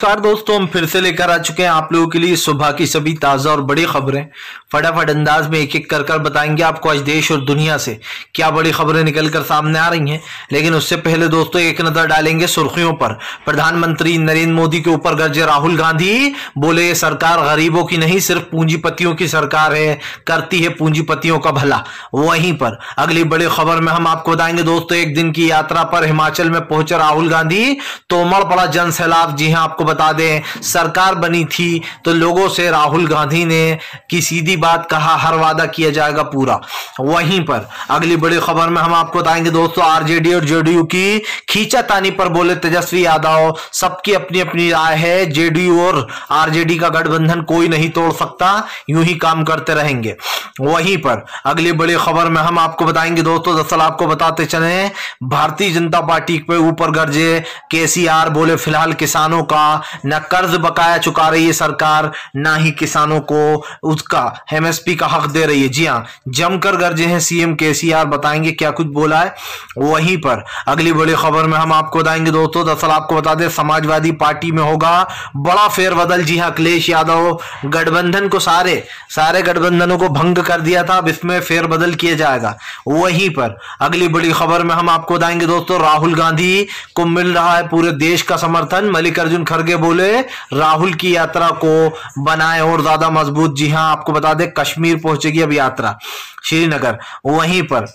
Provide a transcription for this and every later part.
नमस्कार दोस्तों, हम फिर से लेकर आ चुके हैं आप लोगों के लिए सुबह की सभी ताजा और बड़ी खबरें। फटाफट अंदाज में एक एक कर बताएंगे आपको आज देश और दुनिया से क्या बड़ी खबरें निकलकर सामने आ रही हैं। लेकिन उससे पहले दोस्तों एक नजर डालेंगे सुर्खियों पर। प्रधानमंत्री नरेंद्र मोदी के ऊपर गरजे राहुल गांधी, बोले ये सरकार गरीबों की नहीं सिर्फ पूंजीपतियों की सरकार है, करती है पूंजीपतियों का भला। वहीं पर अगली बड़ी खबर में हम आपको बताएंगे दोस्तों, एक दिन की यात्रा पर हिमाचल में पहुंचे राहुल गांधी तो उमड़ पड़ा जन सैलाब। जी हां, आपको बता दें सरकार बनी थी तो लोगों से राहुल गांधी ने की सीधी बात कहा, हर वादा किया जाएगा पूरा। वहीं पर अगली बड़ी खबर में हम आपको बताएंगे दोस्तों, आरजेडी और जेडीयू की खींचातानी पर बोले तेजस्वी यादव, सबकी अपनी अपनी राय है, जेडीयू और आरजेडी का गठबंधन कोई नहीं तोड़ सकता, यूं ही काम करते रहेंगे। वहीं पर अगली बड़ी खबर में हम आपको बताएंगे दोस्तों, दरअसल आपको बताते चले भारतीय जनता पार्टी पे ऊपर गरजे केसीआर, बोले फिलहाल किसानों का न कर्ज बकाया चुका रही है सरकार, ना ही किसानों को उसका एमएसपी का हक दे रही है। जी हां, जमकर गरजे हैं सीएम केसीआर, बताएंगे क्या कुछ बोला है। वहीं पर अगली बड़ी खबर में हम आपको बताएंगे दोस्तों, दरअसल आपको बता दें समाजवादी पार्टी में होगा बड़ा फेरबदल। जी हां, अखिलेश यादव गठबंधन को सारे गठबंधनों को भंग कर दिया था, अब इसमें फेरबदल किया जाएगा। वहीं पर अगली बड़ी खबर में हम आपको बताएंगे दोस्तों, राहुल गांधी को मिल रहा है पूरे देश का समर्थन। मल्लिकार्जुन खड़गे बोले राहुल की यात्रा को बनाए और ज्यादा मजबूत। जी हां, आपको बता दें कश्मीर पहुंचेगी अब यात्रा, श्रीनगर। वहीं पर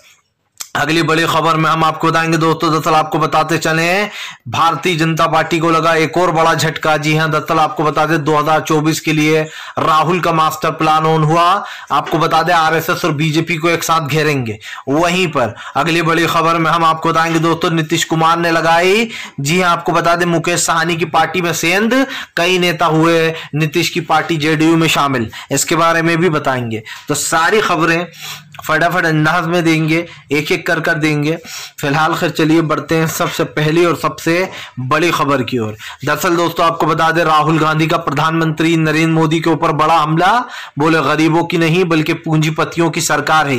अगली बड़ी खबर में हम आपको बताएंगे दोस्तों, दरअसल आपको बताते चले भारतीय जनता पार्टी को लगा एक और बड़ा झटका। जी हां, दरअसल आपको बता दें 2024 के लिए राहुल का मास्टर प्लान ऑन हुआ। आपको बता दें आरएसएस और बीजेपी को एक साथ घेरेंगे। वहीं पर अगली बड़ी खबर में हम आपको बताएंगे दोस्तों, नीतीश कुमार ने लगाई, जी हां आपको बता दें मुकेश साहनी की पार्टी में सेंध, कई नेता हुए नीतीश की पार्टी जेडीयू में शामिल, इसके बारे में भी बताएंगे। तो सारी खबरें फटाफट अंदाज में देंगे, एक एक कर देंगे। फिलहाल खैर चलिए बढ़ते हैं सबसे पहली और सबसे बड़ी खबर की ओर। दरअसल दोस्तों आपको बता दें राहुल गांधी का प्रधानमंत्री नरेंद्र मोदी के ऊपर बड़ा हमला, बोले गरीबों की नहीं बल्कि पूंजीपतियों की सरकार है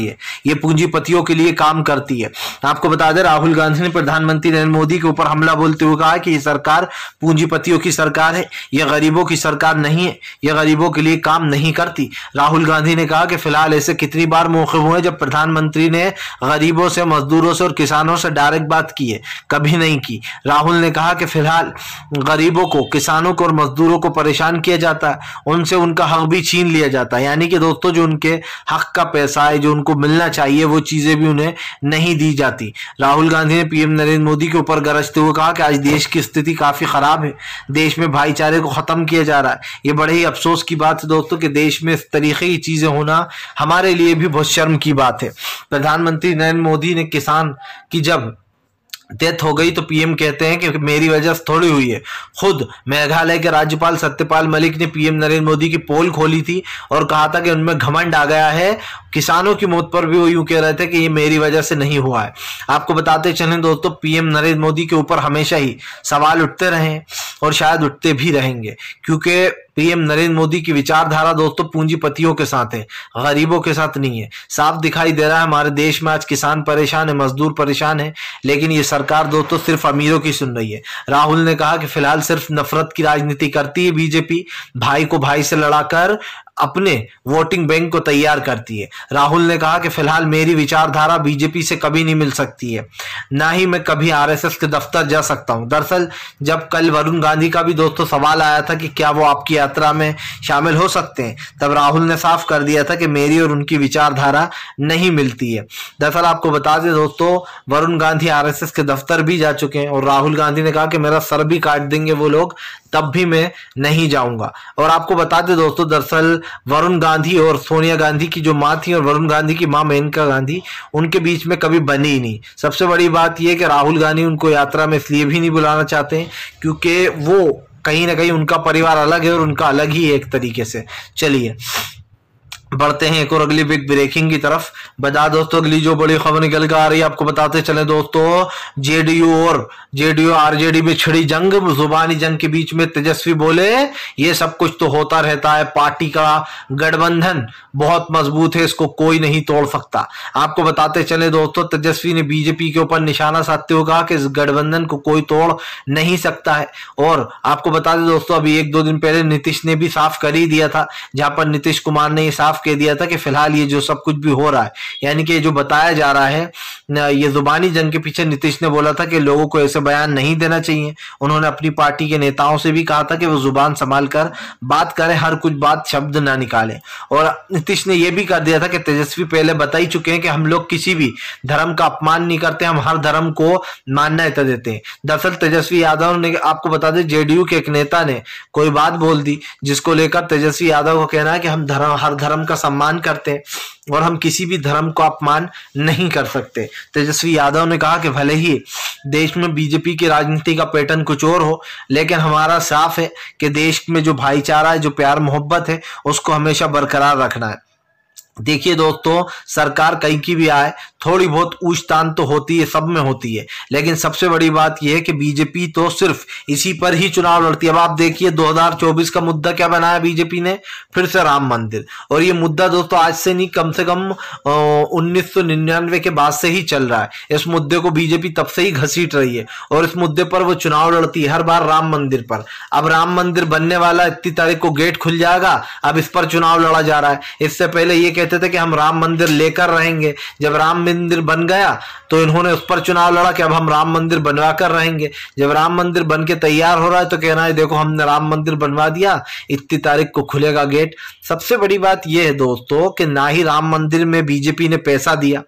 ये पूंजीपतियों के लिए काम करती है। आपको बता दें राहुल गांधी ने प्रधानमंत्री नरेंद्र मोदी के ऊपर हमला बोलते हुए कहा कि ये सरकार पूंजीपतियों की सरकार है, यह गरीबों की सरकार नहीं है, यह गरीबों के लिए काम नहीं करती। राहुल गांधी ने कहा कि फिलहाल ऐसे कितनी बार मौके हुए जब प्रधानमंत्री ने गरीबों से, मजदूरों से और किसानों से डायरेक्ट बात की है, कभी नहीं की। राहुल ने कहा कि फिलहाल गरीबों को, किसानों को और मजदूरों को परेशान किया जाता है, उनसे उनका हक भी छीन लिया जाता है। यानी कि दोस्तों जो उनके हक का पैसा है, जो उनको मिलना चाहिए, वो चीजें भी उन्हें नहीं दी जाती। राहुल गांधी ने पीएम नरेंद्र मोदी के ऊपर गरजते हुए कहा कि आज देश की स्थिति काफी खराब है, देश में भाईचारे को खत्म किया जा रहा है। ये बड़े ही अफसोस की बात है दोस्तों कि देश में इस तरीके की चीजें होना हमारे लिए भी बहुत शर्म की बात है। प्रधानमंत्री नरेंद्र मोदी ने किसान की जब डेथ हो गई तो पीएम कहते हैं कि मेरी वजह से थोड़ी हुई है। खुद मेघालय के राज्यपाल सत्यपाल मलिक ने पीएम नरेंद्र मोदी की पोल खोली थी और कहा था कि उनमें घमंड आ गया है। किसानों की मौत पर भी वो यूं कह रहे थे कि ये मेरी वजह से नहीं हुआ है। आपको बताते चलें दोस्तों, पीएम नरेंद्र मोदी के ऊपर हमेशा ही सवाल उठते रहे और शायद उठते भी रहेंगे, क्योंकि पीएम नरेंद्र मोदी की विचारधारा दोस्तों पूंजीपतियों के साथ है, गरीबों के साथ नहीं है। साफ दिखाई दे रहा है हमारे देश में आज किसान परेशान है, मजदूर परेशान है, लेकिन ये सरकार दोस्तों सिर्फ अमीरों की सुन रही है। राहुल ने कहा कि फिलहाल सिर्फ नफरत की राजनीति करती है बीजेपी, भाई को भाई से लड़ाकर अपने वोटिंग बैंक को तैयार करती है। राहुल ने कहा कि फिलहाल मेरी विचारधारा बीजेपी से कभी नहीं मिल सकती है, ना ही मैं कभी आरएसएस के दफ्तर जा सकता हूं। दरअसल जब कल वरुण गांधी का भी दोस्तों सवाल आया था कि क्या वो आपकी यात्रा में शामिल हो सकते हैं, तब राहुल ने साफ कर दिया था कि मेरी और उनकी विचारधारा नहीं मिलती है। दरअसल आपको बता दें दोस्तों, वरुण गांधी आरएसएस के दफ्तर भी जा चुके हैं और राहुल गांधी ने कहा कि मेरा सर भी काट देंगे वो लोग, तब भी मैं नहीं जाऊंगा। और आपको बता दें दोस्तों, दरअसल वरुण गांधी और सोनिया गांधी की जो मां थी और वरुण गांधी की मां मेनका गांधी, उनके बीच में कभी बनी ही नहीं। सबसे बड़ी बात यह कि राहुल गांधी उनको यात्रा में इसलिए भी नहीं बुलाना चाहते क्योंकि वो कहीं ना कहीं उनका परिवार अलग है और उनका अलग ही है एक तरीके से। चलिए बढ़ते हैं एक और अगली बिग ब्रेकिंग की तरफ। बता दोस्तों अगली जो बड़ी खबर निकल कर आ रही है आपको बताते चले दोस्तों, जेडीयू आरजेडी में छिड़ी जंग, जुबानी जंग के बीच में तेजस्वी बोले ये सब कुछ तो होता रहता है, पार्टी का गठबंधन बहुत मजबूत है, इसको कोई नहीं तोड़ सकता। आपको बताते चले दोस्तों, तेजस्वी ने बीजेपी के ऊपर निशाना साधते हुए कहा कि इस गठबंधन को कोई तोड़ नहीं सकता है। और आपको बता दें दोस्तों, अभी 1-2 दिन पहले नीतीश ने भी साफ कर ही दिया था, जहां पर नीतीश कुमार ने ये साफ कह दिया था कि फिलहाल ये जो सब कुछ भी हो रहा है, यानी कि जो बताया जा रहा है, ये जुबानी जंग के पीछे नीतीश ने बोला था कि लोगों को ऐसे बयान नहीं देना चाहिए। उन्होंने अपनी पार्टी के नेताओं से भी कहा था कि वो जुबान संभाल कर बात करें, हर कुछ बात शब्द ना निकालें। और नीतीश ने यह भी कर दिया था कि तेजस्वी पहले बता ही चुके हैं कि हम लोग किसी भी धर्म का अपमान नहीं करते, हम हर धर्म को मान्यता देते हैं। दरअसल तेजस्वी यादव ने, आपको बता दें, जेडीयू के एक नेता ने कोई बात बोल दी जिसको लेकर तेजस्वी यादव को कहना है कि हम हर धर्म का सम्मान करते हैं और हम किसी भी धर्म को अपमान नहीं कर सकते। तेजस्वी यादव ने कहा कि भले ही देश में बीजेपी की राजनीति का पैटर्न कुछ और हो, लेकिन हमारा साफ है कि देश में जो भाईचारा है, जो प्यार मोहब्बत है, उसको हमेशा बरकरार रखना है। देखिए दोस्तों, सरकार कहीं की भी आए, थोड़ी बहुत ऊंच तान तो होती है, सब में होती है, लेकिन सबसे बड़ी बात यह है कि बीजेपी तो सिर्फ इसी पर ही चुनाव लड़ती है। अब आप देखिए 2024 का मुद्दा क्या बनाया बीजेपी ने, फिर से राम मंदिर। और ये मुद्दा दोस्तों आज से नहीं, कम से कम 1999 के बाद से ही चल रहा है। इस मुद्दे को बीजेपी तब से ही घसीट रही है और इस मुद्दे पर वो चुनाव लड़ती है, हर बार राम मंदिर पर। अब राम मंदिर बनने वाला, 31 तारीख को गेट खुल जाएगा, अब इस पर चुनाव लड़ा जा रहा है। इससे पहले ये कहते थे कि हम राम मंदिर लेकर रहेंगे, जब राम मंदिर बन गया तो इन्होंने उस पर चुनाव लड़ा कि अब हम राम मंदिर बनवा कर रहेंगे। जब राम मंदिर बन के तैयार हो रहा है तो कहना है देखो हमने राम मंदिर बनवा दिया, 31 तारीख को खुलेगा गेट। सबसे बड़ी बात यह है दोस्तों कि ना ही राम मंदिर में बीजेपी ने पैसा दिया,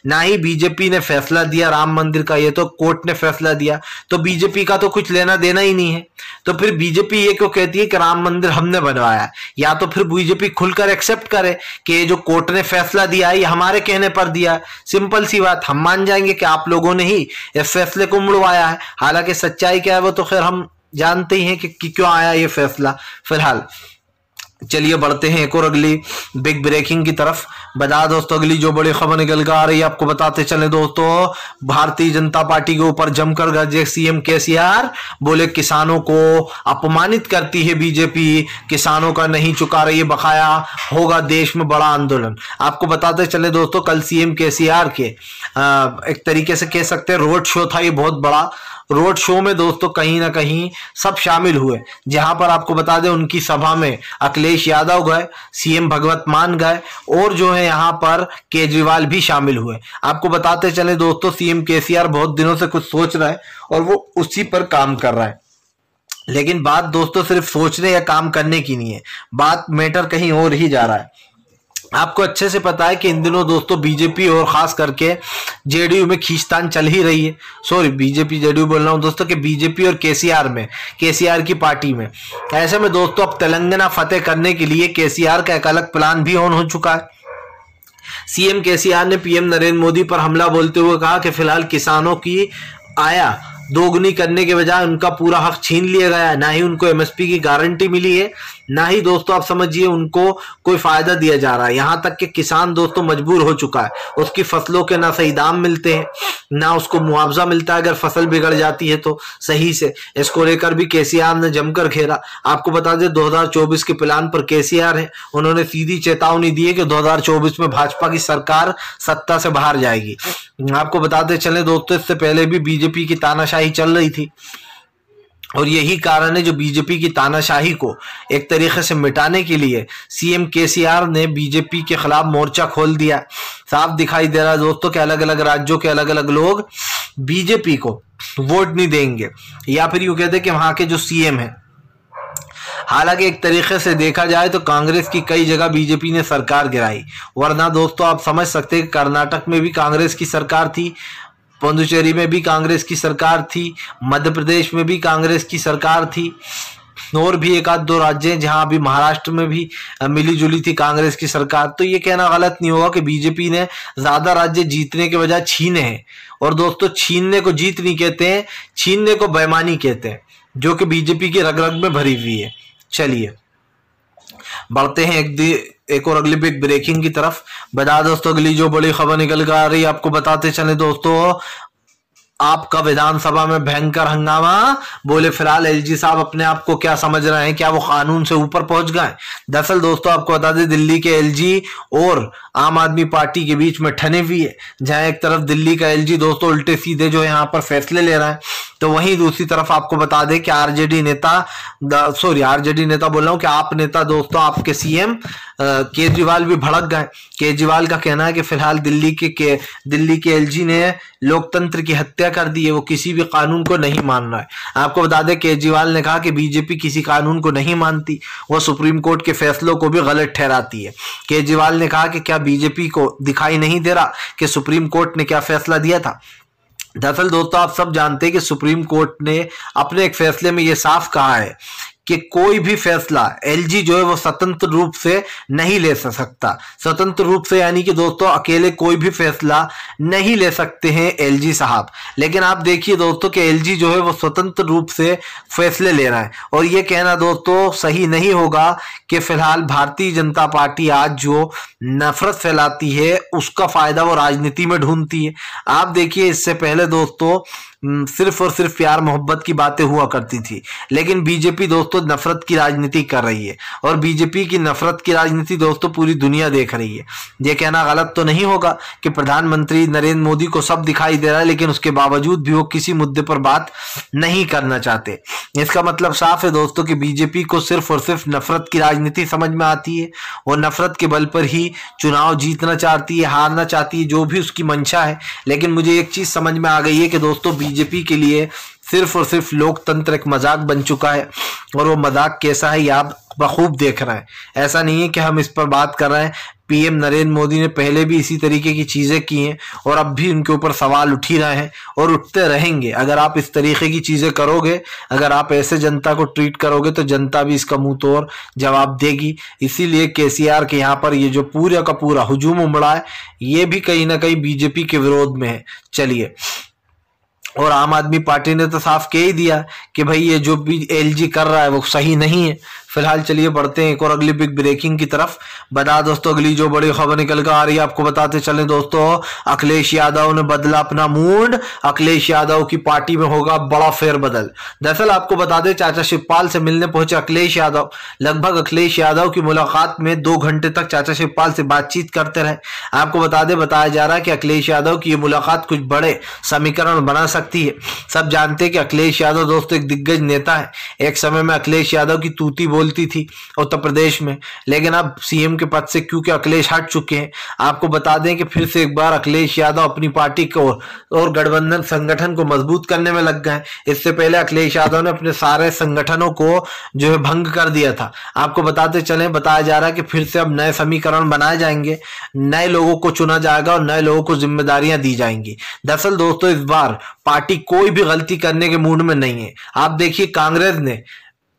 ना ही बीजेपी ने फैसला दिया राम मंदिर का, ये तो कोर्ट ने फैसला दिया, तो बीजेपी का तो कुछ लेना देना ही नहीं है। तो फिर बीजेपी ये क्यों कहती है कि राम मंदिर हमने बनवाया? या तो फिर बीजेपी खुलकर एक्सेप्ट करे कि ये जो कोर्ट ने फैसला दिया है ये हमारे कहने पर दिया है। सिंपल सी बात, हम मान जाएंगे कि आप लोगों ने ही इस फैसले को मुड़वाया है। हालांकि सच्चाई क्या है वो तो खैर हम जानते ही हैं कि क्यों आया ये फैसला। फिलहाल चलिए बढ़ते हैं एक और अगली बिग ब्रेकिंग की तरफ। बता दोस्तों अगली जो बड़ी खबर निकल कर आ रही है आपको बताते चले दोस्तों, भारतीय जनता पार्टी के ऊपर जमकर गरजे सीएम केसीआर, बोले किसानों को अपमानित करती है बीजेपी, किसानों का नहीं चुका रही है बकाया, होगा देश में बड़ा आंदोलन। आपको बताते चले दोस्तों, कल सीएम केसीआर के एक तरीके से कह सकते हैं रोड शो था, ये बहुत बड़ा रोड शो में दोस्तों कहीं ना कहीं सब शामिल हुए, जहां पर आपको बता दें उनकी सभा में अखिलेश यादव गए, सीएम भगवत मान गए और जो है यहां पर केजरीवाल भी शामिल हुए। आपको बताते चले दोस्तों, सीएम केसीआर बहुत दिनों से कुछ सोच रहा है और वो उसी पर काम कर रहा है। लेकिन बात दोस्तों सिर्फ सोचने या काम करने की नहीं है, बात मैटर कहीं और ही जा रहा है। आपको अच्छे से पता है कि इन दिनों दोस्तों बीजेपी और खास करके जेडीयू में खींचतान चल ही रही है। सॉरी, बीजेपी जेडीयू बोल रहा हूं दोस्तों, कि बीजेपी और केसीआर में, केसीआर की पार्टी में। ऐसे में दोस्तों अब तेलंगाना फतेह करने के लिए केसीआर का एक अलग प्लान भी ऑन हो चुका है। सीएम केसीआर ने पीएम नरेंद्र मोदी पर हमला बोलते हुए कहा कि फिलहाल किसानों की आया दोगुनी करने के बजाय उनका पूरा हक छीन लिया गया है, ना ही उनको एमएसपी की गारंटी मिली है, ना ही दोस्तों आप समझिए उनको कोई फायदा दिया जा रहा है। यहां तक कि किसान दोस्तों मजबूर हो चुका है, उसकी फसलों के ना सही दाम मिलते हैं, ना उसको मुआवजा मिलता है अगर फसल बिगड़ जाती है तो सही से। इसको लेकर भी केसीआर ने जमकर घेरा। आपको बता दें 2024 के प्लान पर केसीआर है, उन्होंने सीधी चेतावनी दी है कि 2024 में भाजपा की सरकार सत्ता से बाहर जाएगी। आपको बताते चले दोस्तों, इससे पहले भी बीजेपी की तानाशाही चल रही थी और यही कारण है जो बीजेपी की तानाशाही को एक तरीके से मिटाने के लिए सीएम केसीआर ने बीजेपी के खिलाफ मोर्चा खोल दिया। साफ दिखाई दे रहा है दोस्तों कि अलग अलग राज्यों के अलग अलग लोग बीजेपी को वोट नहीं देंगे, या फिर यूं कहते हैं कि वहां के जो सीएम है। हालांकि एक तरीके से देखा जाए तो कांग्रेस की कई जगह बीजेपी ने सरकार गिराई, वरना दोस्तों आप समझ सकते हैं कि कर्नाटक में भी कांग्रेस की सरकार थी, पुडुचेरी में भी कांग्रेस की सरकार थी, मध्य प्रदेश में भी कांग्रेस की सरकार थी, और भी एक आध दो राज्य हैं जहां अभी महाराष्ट्र में भी मिली जुली थी कांग्रेस की सरकार। तो ये कहना गलत नहीं होगा कि बीजेपी ने ज्यादा राज्य जीतने के बजाय छीने हैं। और दोस्तों छीनने को जीत नहीं कहते हैं, छीनने को बेईमानी कहते हैं, जो कि बीजेपी की रग रग में भरी हुई है। चलिए बढ़ते हैं एक और अगली बिग ब्रेकिंग की तरफ। बता दोस्तों अगली जो बड़ी खबर निकल कर आ रही है आपको बताते चले दोस्तों, आपका विधानसभा में भयंकर हंगामा। बोले फिलहाल एलजी साहब अपने आप को क्या समझ रहे हैं, क्या वो कानून से ऊपर पहुंच गए। दरअसल दोस्तों आपको बता दें दिल्ली के एलजी और आम आदमी पार्टी के बीच में ठनी हुई है, जहां एक तरफ दिल्ली का एलजी दोस्तों उल्टे सीधे जो है यहाँ पर फैसले ले रहा है, तो वहीं दूसरी तरफ आपको बता दें कि आरजेडी नेता बोल रहा हूं कि आप नेता दोस्तों आपके सीएम केजरीवाल भी भड़क गए। केजरीवाल का कहना है कि फिलहाल दिल्ली के एलजी ने लोकतंत्र की हत्या कर दी है, वो किसी भी कानून को नहीं मान रहा है। आपको बता दें केजरीवाल ने कहा कि बीजेपी किसी कानून को नहीं मानती, वो सुप्रीम कोर्ट के फैसलों को भी गलत ठहराती है। केजरीवाल ने कहा कि क्या बीजेपी को दिखाई नहीं दे रहा कि सुप्रीम कोर्ट ने क्या फैसला दिया था। दरअसल दोस्तों आप सब जानते हैं कि सुप्रीम कोर्ट ने अपने एक फैसले में यह साफ कहा है कि कोई भी फैसला एलजी जो है वो स्वतंत्र रूप से नहीं ले सकता। स्वतंत्र रूप से यानी कि दोस्तों अकेले कोई भी फैसला नहीं ले सकते हैं एलजी साहब। लेकिन आप देखिए दोस्तों कि एलजी जो है वो स्वतंत्र रूप से फैसले ले रहा है, और ये कहना दोस्तों सही नहीं होगा कि फिलहाल भारतीय जनता पार्टी आज जो नफरत फैलाती है उसका फायदा वो राजनीति में ढूंढती है। आप देखिए इससे पहले दोस्तों सिर्फ और सिर्फ प्यार मोहब्बत की बातें हुआ करती थी, लेकिन बीजेपी दोस्तों नफरत की राजनीति कर रही है, और बीजेपी की नफरत की राजनीति दोस्तों पूरी दुनिया देख रही है। ये कहना गलत तो नहीं होगा कि प्रधानमंत्री नरेंद्र मोदी को सब दिखाई दे रहा है, लेकिन उसके बावजूद भी वो किसी मुद्दे पर बात नहीं करना चाहते। इसका मतलब साफ है दोस्तों कि बीजेपी को सिर्फ और सिर्फ नफरत की राजनीति समझ में आती है, और नफरत के बल पर ही चुनाव जीतना चाहती है, हारना चाहती है, जो भी उसकी मंशा है। लेकिन मुझे एक चीज समझ में आ गई है कि दोस्तों बीजेपी के लिए सिर्फ और सिर्फ लोकतंत्र एक मजाक बन चुका है, और वो मजाक कैसा है ये आप बखूब देख रहे हैं। ऐसा नहीं है कि हम इस पर बात कर रहे हैं, पीएम नरेंद्र मोदी ने पहले भी इसी तरीके की चीजें की हैं, और अब भी उनके ऊपर सवाल उठ ही रहे हैं और उठते रहेंगे। अगर आप इस तरीके की चीजें करोगे, अगर आप ऐसे जनता को ट्रीट करोगे, तो जनता भी इसका मुंह तोड़ जवाब देगी। इसीलिए केसीआर के यहाँ पर ये जो पूरा का पूरा हुजूम उमड़ा है, ये भी कहीं ना कहीं बीजेपी के विरोध में है। चलिए, और आम आदमी पार्टी ने तो साफ कह ही दिया कि भाई ये जो भी एलजी कर रहा है वो सही नहीं है। फिलहाल चलिए बढ़ते हैं एक और अगली बिग ब्रेकिंग की तरफ। बता दोस्तों अगली जो बड़ी खबर निकल कर आ रही है आपको बताते चलें दोस्तों, अखिलेश यादव ने बदला अपना मूड। अखिलेश यादव की पार्टी में होगा बड़ा फेरबदल। दरअसल आपको बता दें चाचा शिवपाल से मिलने पहुंचे अखिलेश यादव। लगभग अखिलेश यादव की मुलाकात में 2 घंटे तक चाचा शिवपाल से बातचीत करते रहे। आपको बता दें बताया जा रहा है कि अखिलेश यादव की ये मुलाकात कुछ बड़े समीकरण बना सकती है। सब जानते हैं कि अखिलेश यादव दोस्तों एक दिग्गज नेता है। एक समय में अखिलेश यादव की तूती बोलती थी उत्तर प्रदेश में, लेकिन अब सीएम के पद से क्योंकि अखिलेश हट चुके हैं। आपको बता दें कि फिर से एक बार अखिलेश यादव अपनी पार्टी को और गठबंधन संगठन को मजबूत करने में लग गए। इससे पहले अखिलेश यादव ने अपने सारे संगठनों को जो है भंग कर दिया था। आपको बताते चले बताया जा रहा है कि फिर से अब नए समीकरण बनाए जाएंगे, नए लोगों को चुना जाएगा और नए लोगों को जिम्मेदारियां दी जाएंगी। दरअसल दोस्तों इस बार पार्टी कोई भी गलती करने के मूड में नहीं है। आप देखिए कांग्रेस ने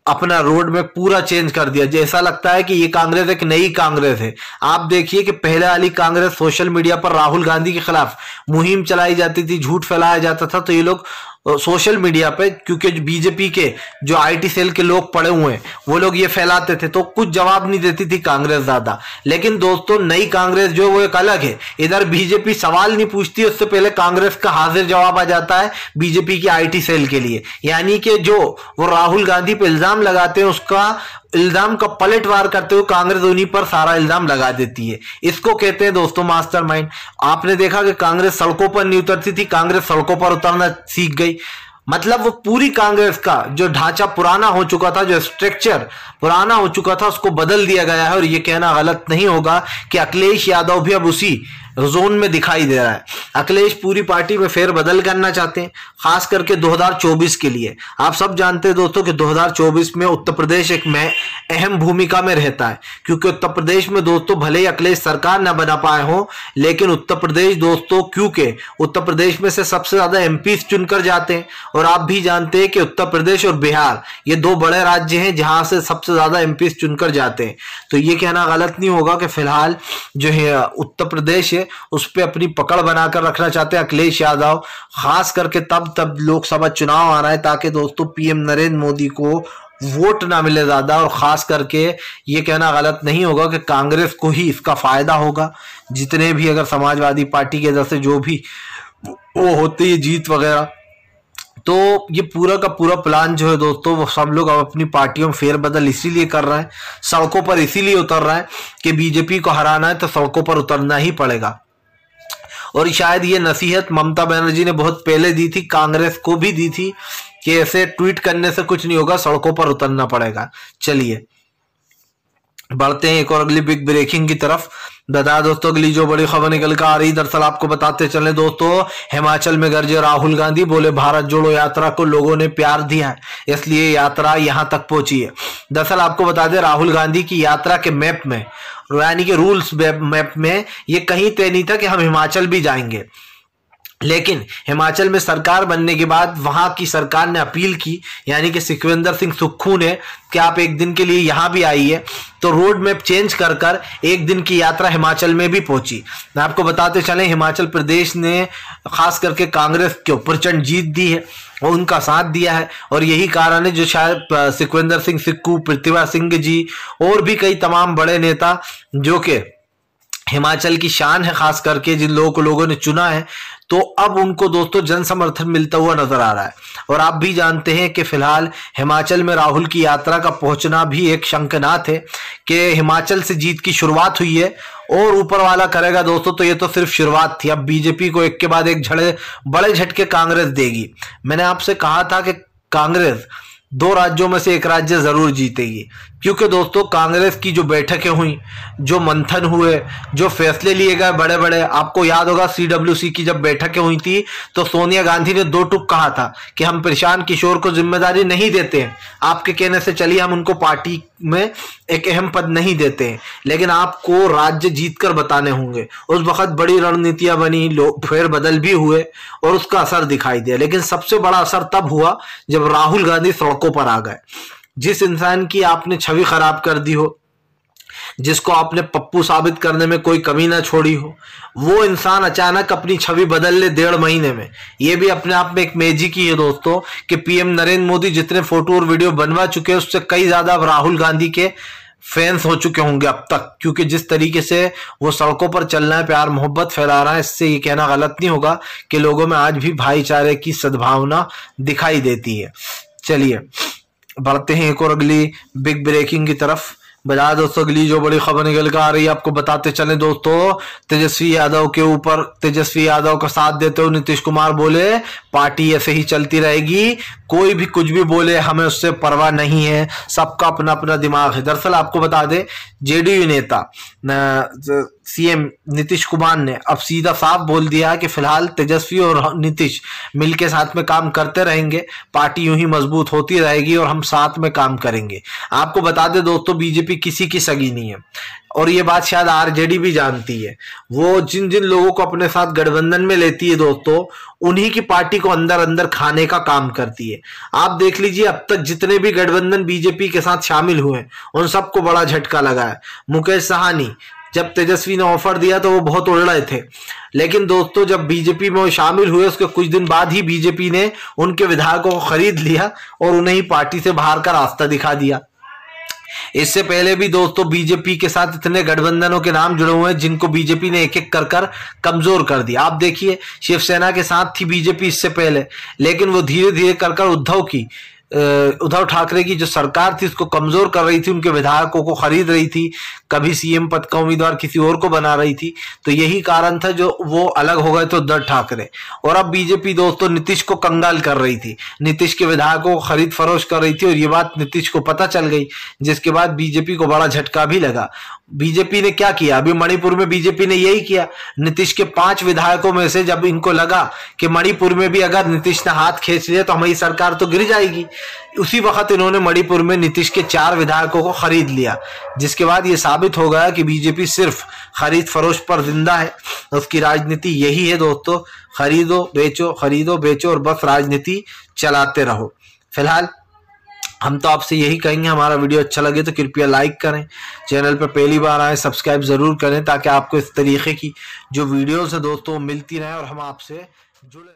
अपना रोड में पूरा चेंज कर दिया, जैसा लगता है कि ये कांग्रेस एक नई कांग्रेस है। आप देखिए कि पहले वाली कांग्रेस सोशल मीडिया पर राहुल गांधी के खिलाफ मुहिम चलाई जाती थी, झूठ फैलाया जाता था, तो ये लोग सोशल मीडिया पे क्योंकि बीजेपी के जो आईटी सेल के लोग पड़े हुए हैं वो लोग ये फैलाते थे, तो कुछ जवाब नहीं देती थी कांग्रेस ज्यादा। लेकिन दोस्तों नई कांग्रेस जो वो एक अलग है, इधर बीजेपी सवाल नहीं पूछती, उससे पहले कांग्रेस का हाजिर जवाब आ जाता है बीजेपी की आईटी सेल के लिए। यानी कि जो वो राहुल गांधी पे इल्जाम लगाते हैं उसका इल्जाम का पलटवार करते हुए कांग्रेस उन्हीं पर सारा इल्जाम लगा देती है। इसको कहते हैं दोस्तों मास्टरमाइंड। आपने देखा कि कांग्रेस सड़कों पर नहीं उतरती थी, कांग्रेस सड़कों पर उतरना सीख गई। मतलब वो पूरी कांग्रेस का जो ढांचा पुराना हो चुका था, जो स्ट्रक्चर पुराना हो चुका था, उसको बदल दिया गया है। और ये कहना गलत नहीं होगा कि अखिलेश यादव भी अब उसी जोन में दिखाई दे रहा है। अखिलेश पूरी पार्टी में फेरबदल करना चाहते हैं, खास करके 2024 के लिए। आप सब जानते हैं दोस्तों कि 2024 में उत्तर प्रदेश एक अहम भूमिका में रहता है, क्योंकि उत्तर प्रदेश में दोस्तों भले ही अखिलेश सरकार न बना पाए हो, लेकिन उत्तर प्रदेश दोस्तों क्योंकि उत्तर प्रदेश में से सबसे ज्यादा एमपी चुनकर जाते हैं। और आप भी जानते हैं कि उत्तर प्रदेश और बिहार ये 2 बड़े राज्य हैं जहां से सबसे ज्यादा एमपी चुनकर जाते हैं। तो ये कहना गलत नहीं होगा कि फिलहाल जो है उत्तर प्रदेश उस पर अपनी पकड़ बनाकर रखना चाहते हैं अखिलेश यादव, खास करके तब लोकसभा चुनाव आ रहा है ताकि दोस्तों पीएम नरेंद्र मोदी को वोट ना मिले ज़्यादा, और ख़ास करके ये कहना गलत नहीं होगा कि कांग्रेस को ही इसका फ़ायदा होगा। जितने भी अगर समाजवादी पार्टी के इधर से जो भी वो होती है जीत वगैरह, तो ये पूरा का पूरा प्लान जो है दोस्तों, वो सब लोग अब अपनी पार्टियों में फेरबदल इसीलिए कर रहे हैं, सड़कों पर इसीलिए उतर रहे हैं कि बीजेपी को हराना है तो सड़कों पर उतरना ही पड़ेगा। और शायद ये नसीहत ममता बनर्जी ने बहुत पहले दी थी, कांग्रेस को भी दी थी कि ऐसे ट्वीट करने से कुछ नहीं होगा, सड़कों पर उतरना पड़ेगा। चलिए बढ़ते हैं एक और अगली बिग ब्रेकिंग की तरफ। बता दोस्तों अगली जो बड़ी खबर निकल कर आ रही, दरअसल आपको बताते चले दोस्तों, हिमाचल में गरजे राहुल गांधी, बोले भारत जोड़ो यात्रा को लोगों ने प्यार दिया है, इसलिए यात्रा यहां तक पहुंची है। दरअसल आपको बता दें, राहुल गांधी की यात्रा के मैप में, यानी कि रूल्स मैप में ये कहीं तय नहीं था कि हम हिमाचल भी जाएंगे, लेकिन हिमाचल में सरकार बनने के बाद वहां की सरकार ने अपील की, यानी कि सुखविंदर सिंह सुक्खू ने, कि आप एक दिन के लिए यहां भी आइए, तो रोड मैप चेंज कर कर एक दिन की यात्रा हिमाचल में भी पहुंची। मैं आपको बताते चलें, हिमाचल प्रदेश ने खास करके कांग्रेस के प्रचंड जीत दी है और उनका साथ दिया है, और यही कारण है जो शायद सुखविंदर सिंह सुक्खू, पृथ्वीराज सिंह जी और भी कई तमाम बड़े नेता जो कि हिमाचल की शान है, खास करके जिन लोगों को लोगों ने चुना है, तो अब उनको दोस्तों जन समर्थन मिलता हुआ नजर आ रहा है। और आप भी जानते हैं कि फिलहाल हिमाचल में राहुल की यात्रा का पहुंचना भी एक शंकनाथ है कि हिमाचल से जीत की शुरुआत हुई है और ऊपर वाला करेगा दोस्तों, तो ये तो सिर्फ शुरुआत थी। अब बीजेपी को एक के बाद एक बड़े झटके कांग्रेस देगी। मैंने आपसे कहा था कि कांग्रेस 2 राज्यों में से एक राज्य जरूर जीतेगी, क्योंकि दोस्तों कांग्रेस की जो बैठकें हुई, जो मंथन हुए, जो फैसले लिए गए बड़े बड़े, आपको याद होगा CWC की जब बैठकें हुई थी तो सोनिया गांधी ने 2 टूक कहा था कि हम प्रशांत किशोर को जिम्मेदारी नहीं देते हैं, आपके कहने से चलिए हम उनको पार्टी में एक अहम पद नहीं देते हैं, लेकिन आपको राज्य जीतकर बताने होंगे। उस वक्त बड़ी रणनीतियां बनी, लोग फेरबदल भी हुए और उसका असर दिखाई दिया, लेकिन सबसे बड़ा असर तब हुआ जब राहुल गांधी सड़कों पर आ गए। जिस इंसान की आपने छवि खराब कर दी हो, जिसको आपने पप्पू साबित करने में कोई कमी ना छोड़ी हो, वो इंसान अचानक अपनी छवि बदल ले 1.5 महीने में, ये भी अपने आप में एक मैजिक ही है दोस्तों कि पीएम नरेंद्र मोदी जितने फोटो और वीडियो बनवा चुके हैं उससे कई ज्यादा अब राहुल गांधी के फैंस हो चुके होंगे अब तक, क्योंकि जिस तरीके से वो सड़कों पर चल रहा है, प्यार मोहब्बत फैला रहा है, इससे ये कहना गलत नहीं होगा कि लोगों में आज भी भाईचारे की सद्भावना दिखाई देती है। चलिए बढ़ते हैं एक और अगली बिग ब्रेकिंग की तरफ। बता दोस्तों अगली जो बड़ी खबर निकल कर आ रही है, आपको बताते चले दोस्तों, तेजस्वी यादव के ऊपर, तेजस्वी यादव का साथ देते हुए नीतीश कुमार बोले पार्टी ऐसे ही चलती रहेगी, कोई भी कुछ भी बोले हमें उससे परवाह नहीं है, सबका अपना अपना दिमाग है। दरअसल आपको बता दें, जेडीयू नेता सीएम नीतीश कुमार ने अब सीधा साफ बोल दिया कि फिलहाल तेजस्वी और नीतीश मिलके साथ में काम करते रहेंगे, पार्टी यूं ही मजबूत होती रहेगी और हम साथ में काम करेंगे। आपको बता दें दोस्तों, बीजेपी किसी की सगी नहीं है और ये बात शायद आरजेडी भी जानती है। वो जिन जिन लोगों को अपने साथ गठबंधन में लेती है दोस्तों, उन्हीं की पार्टी को अंदर अंदर खाने का काम करती है। आप देख लीजिए, अब तक जितने भी गठबंधन बीजेपी के साथ शामिल हुए उन सबको बड़ा झटका लगा है। मुकेश साहनी, जब तेजस्वी ने ऑफर दिया तो वो बहुत उड़ रहे थे, लेकिन दोस्तों जब बीजेपी में वो शामिल हुए उसके कुछ दिन बाद ही बीजेपी ने उनके विधायकों को खरीद लिया और उन्हें ही पार्टी से बाहर का रास्ता दिखा दिया। इससे पहले भी दोस्तों बीजेपी के साथ इतने गठबंधनों के नाम जुड़े हुए हैं जिनको बीजेपी ने एक एक कर कमजोर कर दिया। आप देखिए, शिवसेना के साथ थी बीजेपी इससे पहले, लेकिन वो धीरे धीरे कर उद्धव ठाकरे की जो सरकार थी उसको कमजोर कर रही थी, उनके विधायकों को खरीद रही थी, कभी सीएम पद का उम्मीदवार किसी और को बना रही थी। तो यही कारण था जो वो अलग हो गए थे उद्धव ठाकरे। और अब बीजेपी दोस्तों नीतीश को कंगाल कर रही थी, नीतीश के विधायकों को खरीद फरोश कर रही थी और ये बात नीतीश को पता चल गई, जिसके बाद बीजेपी को बड़ा झटका भी लगा। बीजेपी ने क्या किया, अभी मणिपुर में बीजेपी ने यही किया। नीतीश के 5 विधायकों में से जब इनको लगा कि मणिपुर में भी अगर नीतीश ने हाथ खींच लिया तो हमारी सरकार तो गिर जाएगी, उसी वक्त इन्होंने मणिपुर में नीतीश के 4 विधायकों को खरीद लिया, जिसके बाद ये साबित हो गया कि बीजेपी सिर्फ खरीद फरोश पर जिंदा है। उसकी राजनीति यही है दोस्तों, खरीदो बेचो और बस राजनीति चलाते रहो। फिलहाल हम तो आपसे यही कहेंगे, हमारा वीडियो अच्छा लगे तो कृपया लाइक करें, चैनल पर पहली बार आए सब्सक्राइब जरूर करें, ताकि आपको इस तरीके की जो वीडियोस है दोस्तों मिलती रहे और हम आपसे जुड़े।